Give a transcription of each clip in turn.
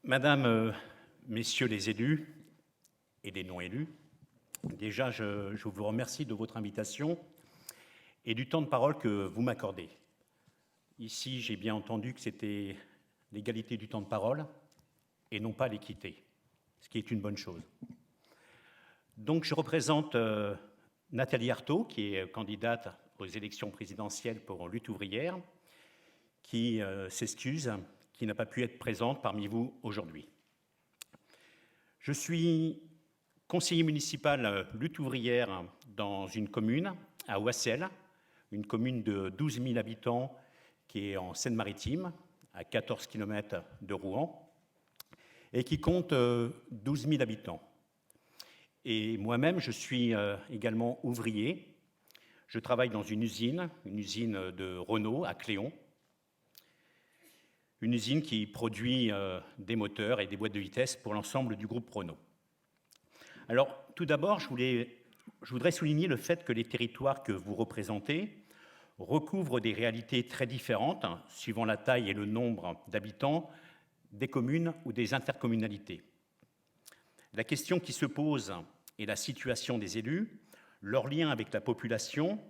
Madame, Messieurs les élus et les non-élus, déjà je vous remercie de votre invitation et du temps de parole que vous m'accordez. Ici, j'ai bien entendu que c'était l'égalité du temps de parole et non pas l'équité, ce qui est une bonne chose. Donc je représente Nathalie Arthaud, qui est candidate aux élections présidentielles pour Lutte ouvrière, qui s'excuse, qui n'a pas pu être présente parmi vous aujourd'hui. Je suis conseiller municipal Lutte ouvrière dans une commune, à Oissel, une commune de 12 000 habitants qui est en Seine-Maritime, à 14 km de Rouen, et qui compte 12 000 habitants. Et moi-même, je suis également ouvrier. Je travaille dans une usine de Renault à Cléon, une usine qui produit des moteurs et des boîtes de vitesse pour l'ensemble du groupe Renault. Alors, tout d'abord, je voudrais souligner le fait que les territoires que vous représentez recouvrent des réalités très différentes, suivant la taille et le nombre d'habitants des communes ou des intercommunalités. La question qui se pose est la situation des élus, leurs liens avec la population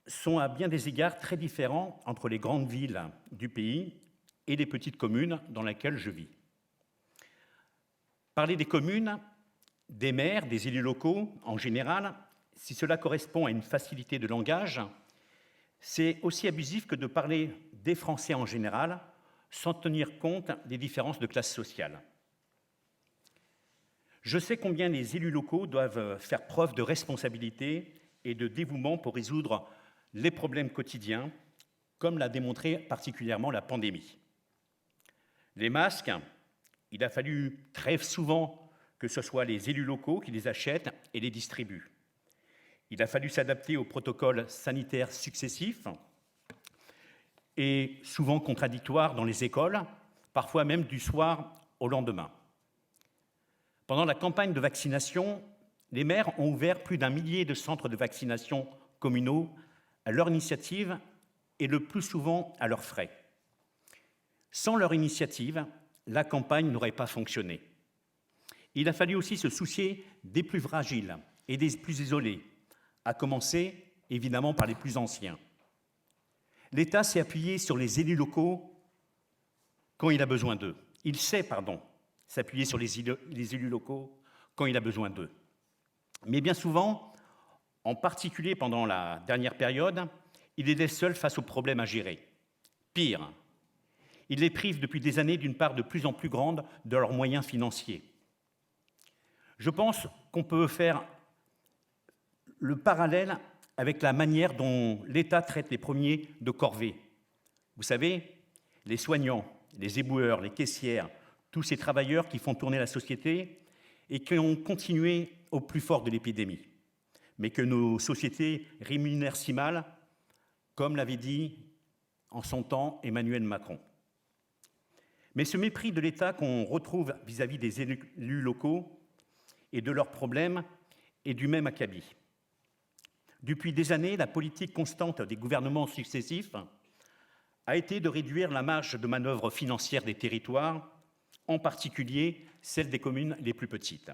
sont à bien des égards très différents entre les grandes villes du pays et les petites communes dans lesquelles je vis. Parler des communes, des maires, des élus locaux en général, si cela correspond à une facilité de langage, c'est aussi abusif que de parler des Français en général sans tenir compte des différences de classe sociale. Je sais combien les élus locaux doivent faire preuve de responsabilité et de dévouement pour résoudre les problèmes quotidiens, comme l'a démontré particulièrement la pandémie. Les masques, il a fallu très souvent que ce soit les élus locaux qui les achètent et les distribuent. Il a fallu s'adapter aux protocoles sanitaires successifs et souvent contradictoires dans les écoles, parfois même du soir au lendemain. Pendant la campagne de vaccination, les maires ont ouvert plus d'1 millier de centres de vaccination communaux à leur initiative et le plus souvent à leurs frais. Sans leur initiative, la campagne n'aurait pas fonctionné. Il a fallu aussi se soucier des plus fragiles et des plus isolés, à commencer évidemment par les plus anciens. L'État s'est appuyé sur les élus locaux quand il a besoin d'eux. Il sait, s'appuyer sur les élus locaux quand il a besoin d'eux. Mais bien souvent, en particulier pendant la dernière période, il les laisse seuls face aux problèmes à gérer. Pire, il les prive depuis des années d'une part de plus en plus grande de leurs moyens financiers. Je pense qu'on peut faire le parallèle avec la manière dont l'État traite les premiers de corvée. Vous savez, les soignants, les éboueurs, les caissières, tous ces travailleurs qui font tourner la société et qui ont continué au plus fort de l'épidémie, mais que nos sociétés rémunèrent si mal, comme l'avait dit en son temps Emmanuel Macron. Mais ce mépris de l'État qu'on retrouve vis-à-vis des élus locaux et de leurs problèmes est du même acabit. Depuis des années, la politique constante des gouvernements successifs a été de réduire la marge de manœuvre financière des territoires, en particulier celle des communes les plus petites.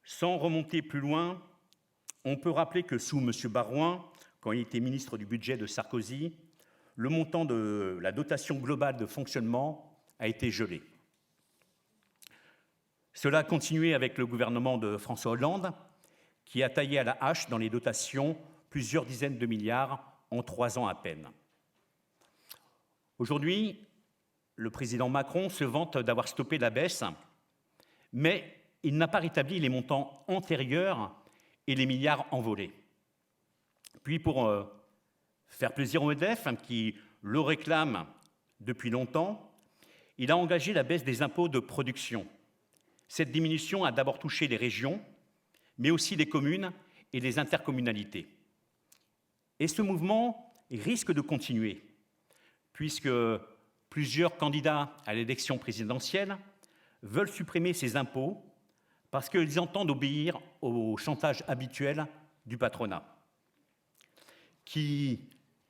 Sans remonter plus loin, on peut rappeler que sous M. Baroin, quand il était ministre du budget de Sarkozy, le montant de la dotation globale de fonctionnement a été gelé. Cela a continué avec le gouvernement de François Hollande, qui a taillé à la hache dans les dotations plusieurs dizaines de milliards en 3 ans à peine. Aujourd'hui, le président Macron se vante d'avoir stoppé la baisse, mais il n'a pas rétabli les montants antérieurs et les milliards envolés. Puis pour faire plaisir au MEDEF, qui le réclame depuis longtemps, il a engagé la baisse des impôts de production. Cette diminution a d'abord touché les régions, mais aussi les communes et les intercommunalités. Et ce mouvement risque de continuer, puisque plusieurs candidats à l'élection présidentielle veulent supprimer ces impôts parce qu'ils entendent obéir au chantage habituel du patronat.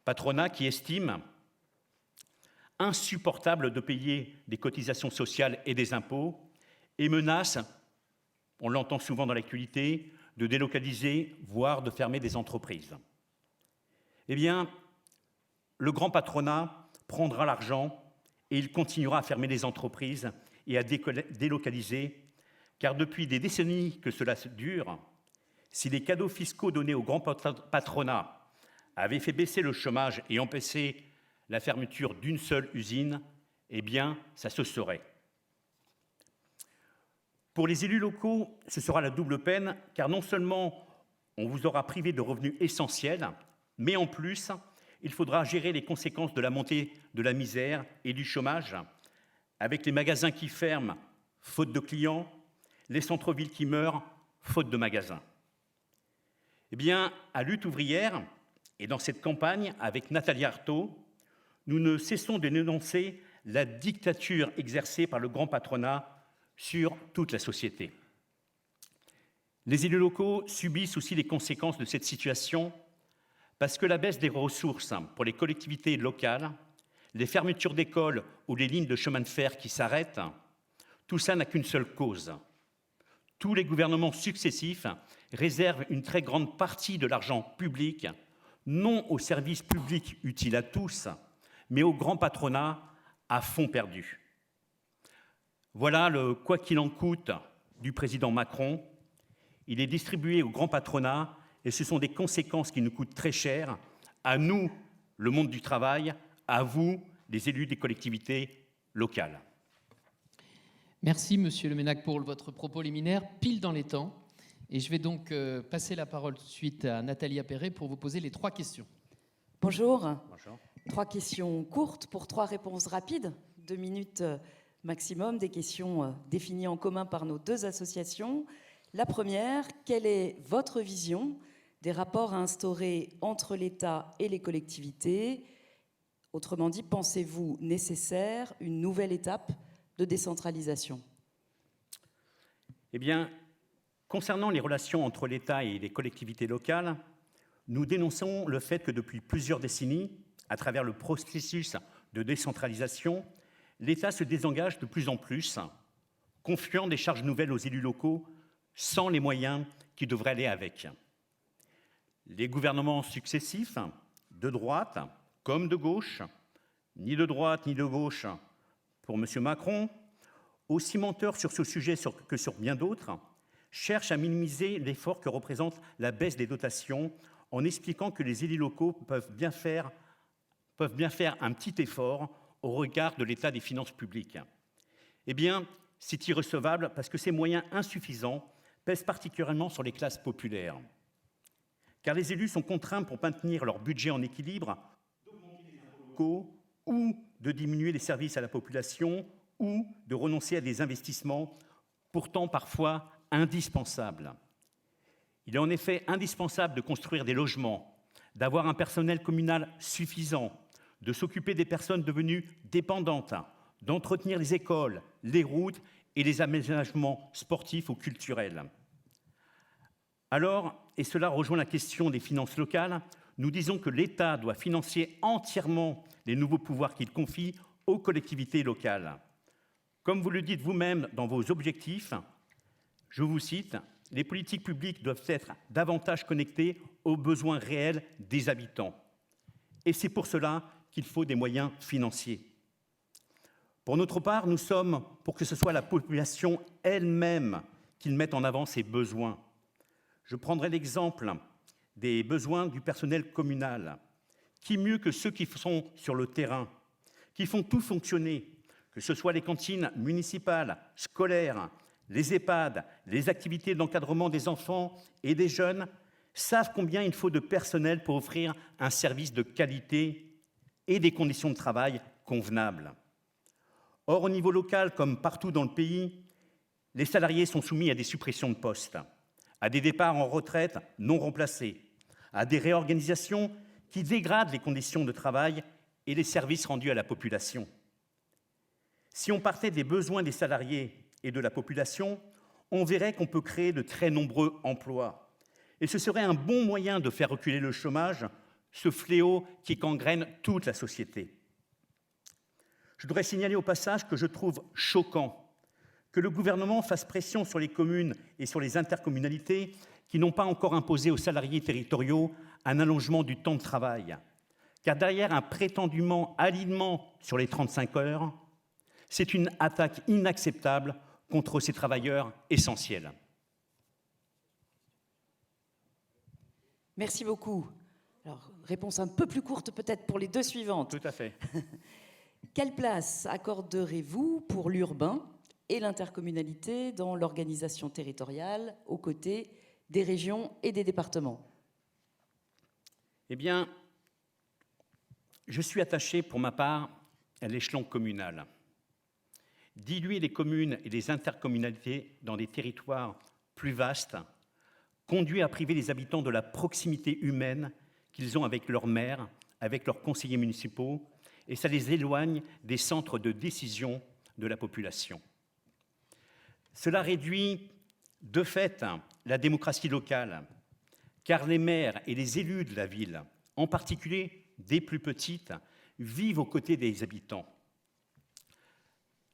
Patronat qui estime insupportable de payer des cotisations sociales et des impôts, et menace, on l'entend souvent dans l'actualité, de délocaliser, voire de fermer des entreprises. Eh bien, le grand patronat prendra l'argent et il continuera à fermer les entreprises et à délocaliser, car depuis des décennies que cela dure, si les cadeaux fiscaux donnés au grand patronat avaient fait baisser le chômage et empêché la fermeture d'une seule usine, eh bien, ça se saurait. Pour les élus locaux, ce sera la double peine, car non seulement on vous aura privé de revenus essentiels, mais en plus, il faudra gérer les conséquences de la montée de la misère et du chômage, avec les magasins qui ferment, faute de clients, les centres-villes qui meurent, faute de magasins. Eh bien, à Lutte ouvrière, et dans cette campagne, avec Nathalie Arthaud, nous ne cessons de dénoncer la dictature exercée par le grand patronat sur toute la société. Les élus locaux subissent aussi les conséquences de cette situation parce que la baisse des ressources pour les collectivités locales, les fermetures d'écoles ou les lignes de chemin de fer qui s'arrêtent, tout ça n'a qu'une seule cause. Tous les gouvernements successifs réservent une très grande partie de l'argent public, non aux services publics utiles à tous, mais au grand patronat à fond perdu. Voilà le « quoi qu'il en coûte » du président Macron. Il est distribué au grand patronat et ce sont des conséquences qui nous coûtent très cher, à nous, le monde du travail, à vous, les élus des collectivités locales. Merci, Monsieur Le Ménac, pour votre propos liminaire, pile dans les temps. Et je vais donc passer la parole tout de suite à Nathalie Appéré pour vous poser les 3 questions. Bonjour. Bonjour. 3 questions courtes pour 3 réponses rapides, 2 minutes maximum, des questions définies en commun par nos 2 associations. La première, quelle est votre vision des rapports à instaurer entre l'État et les collectivités? Autrement dit, pensez-vous nécessaire une nouvelle étape de décentralisation? Eh bien, concernant les relations entre l'État et les collectivités locales, nous dénonçons le fait que depuis plusieurs décennies, à travers le processus de décentralisation, l'État se désengage de plus en plus, confiant des charges nouvelles aux élus locaux sans les moyens qui devraient aller avec. Les gouvernements successifs, de droite comme de gauche, ni de droite ni de gauche pour M. Macron, aussi menteurs sur ce sujet que sur bien d'autres, cherchent à minimiser l'effort que représente la baisse des dotations en expliquant que les élus locaux peuvent bien faire un petit effort au regard de l'état des finances publiques. Eh bien, c'est irrecevable parce que ces moyens insuffisants pèsent particulièrement sur les classes populaires. Car les élus sont contraints pour maintenir leur budget en équilibre d'augmenter les impôts locaux ou de diminuer les services à la population ou de renoncer à des investissements pourtant parfois indispensables. Il est en effet indispensable de construire des logements, d'avoir un personnel communal suffisant, de s'occuper des personnes devenues dépendantes, d'entretenir les écoles, les routes et les aménagements sportifs ou culturels. Alors, et cela rejoint la question des finances locales, nous disons que l'État doit financer entièrement les nouveaux pouvoirs qu'il confie aux collectivités locales. Comme vous le dites vous-même dans vos objectifs, je vous cite, « Les politiques publiques doivent être davantage connectées aux besoins réels des habitants. » Et c'est pour cela qu'il faut des moyens financiers. Pour notre part, nous sommes pour que ce soit la population elle-même qui mette en avant ses besoins. Je prendrai l'exemple des besoins du personnel communal. Qui mieux que ceux qui sont sur le terrain, qui font tout fonctionner, que ce soit les cantines municipales, scolaires, les EHPAD, les activités d'encadrement des enfants et des jeunes, savent combien il faut de personnel pour offrir un service de qualité et des conditions de travail convenables. Or, au niveau local, comme partout dans le pays, les salariés sont soumis à des suppressions de postes, à des départs en retraite non remplacés, à des réorganisations qui dégradent les conditions de travail et les services rendus à la population. Si on partait des besoins des salariés et de la population, on verrait qu'on peut créer de très nombreux emplois. Et ce serait un bon moyen de faire reculer le chômage, ce fléau qui gangrène toute la société. Je voudrais signaler au passage que je trouve choquant que le gouvernement fasse pression sur les communes et sur les intercommunalités qui n'ont pas encore imposé aux salariés territoriaux un allongement du temps de travail. Car derrière un prétendument alignement sur les 35 heures, c'est une attaque inacceptable contre ces travailleurs essentiels. Merci beaucoup. Alors, réponse un peu plus courte peut-être pour les deux suivantes. Tout à fait. Quelle place accorderez-vous pour l'urbain et l'intercommunalité dans l'organisation territoriale aux côtés des régions et des départements? Eh bien, je suis attaché pour ma part à l'échelon communal. Diluer les communes et les intercommunalités dans des territoires plus vastes conduit à priver les habitants de la proximité humaine qu'ils ont avec leurs maires, avec leurs conseillers municipaux, et ça les éloigne des centres de décision de la population. Cela réduit de fait la démocratie locale, car les maires et les élus de la ville, en particulier des plus petites, vivent aux côtés des habitants.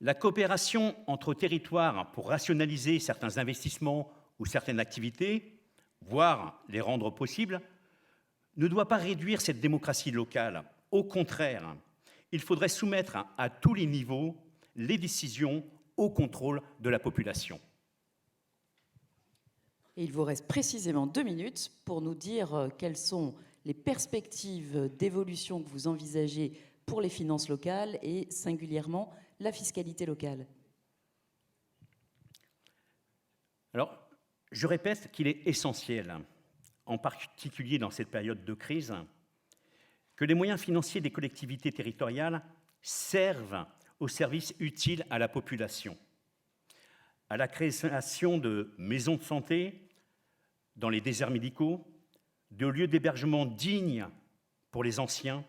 La coopération entre territoires pour rationaliser certains investissements ou certaines activités, voire les rendre possibles, ne doit pas réduire cette démocratie locale. Au contraire, il faudrait soumettre à tous les niveaux les décisions au contrôle de la population. Et il vous reste précisément 2 minutes pour nous dire quelles sont les perspectives d'évolution que vous envisagez pour les finances locales et singulièrement la fiscalité locale. Alors, je répète qu'il est essentiel, en particulier dans cette période de crise, que les moyens financiers des collectivités territoriales servent aux services utiles à la population, à la création de maisons de santé dans les déserts médicaux, de lieux d'hébergement dignes pour les anciens,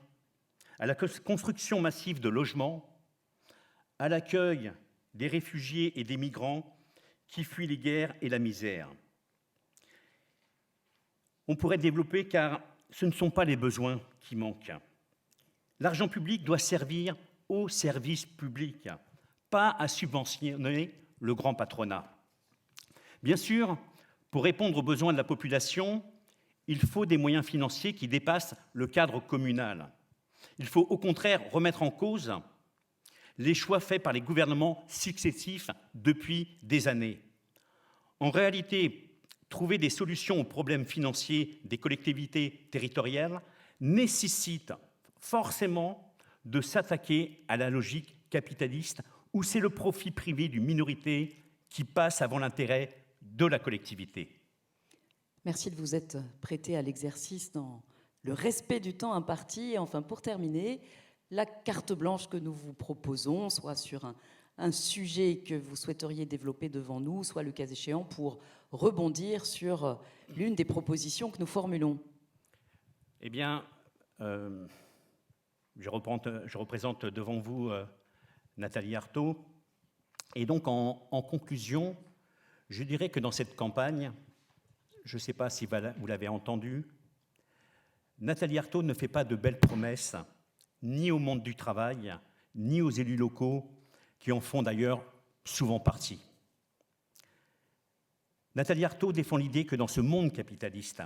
à la construction massive de logements, à l'accueil des réfugiés et des migrants qui fuient les guerres et la misère. On pourrait développer car ce ne sont pas les besoins qui manquent. L'argent public doit servir au service public, pas à subventionner le grand patronat. Bien sûr, pour répondre aux besoins de la population, il faut des moyens financiers qui dépassent le cadre communal. Il faut au contraire remettre en cause les choix faits par les gouvernements successifs depuis des années. En réalité, trouver des solutions aux problèmes financiers des collectivités territoriales nécessite forcément de s'attaquer à la logique capitaliste où c'est le profit privé d'une minorité qui passe avant l'intérêt de la collectivité. Merci de vous être prêté à l'exercice dans le respect du temps imparti. Et enfin, pour terminer, la carte blanche que nous vous proposons, soit sur un sujet que vous souhaiteriez développer devant nous, soit le cas échéant pour rebondir sur l'une des propositions que nous formulons. Eh bien, je représente devant vous Nathalie Arthaud. Et donc, en conclusion, je dirais que dans cette campagne, je ne sais pas si vous l'avez entendu, Nathalie Arthaud ne fait pas de belles promesses, ni au monde du travail, ni aux élus locaux, qui en font d'ailleurs souvent partie. Nathalie Arthaud défend l'idée que dans ce monde capitaliste,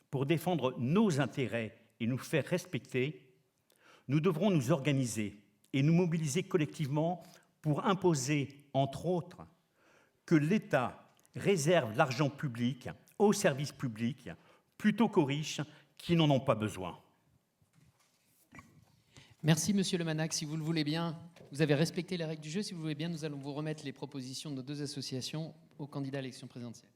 pour défendre nos intérêts et nous faire respecter, nous devrons nous organiser et nous mobiliser collectivement pour imposer, entre autres, que l'État réserve l'argent public aux services publics plutôt qu'aux riches qui n'en ont pas besoin. Merci, Monsieur Lemanac. Si vous le voulez bien, vous avez respecté les règles du jeu. Si vous le voulez bien, nous allons vous remettre les propositions de nos deux associations aux candidats à l'élection présidentielle.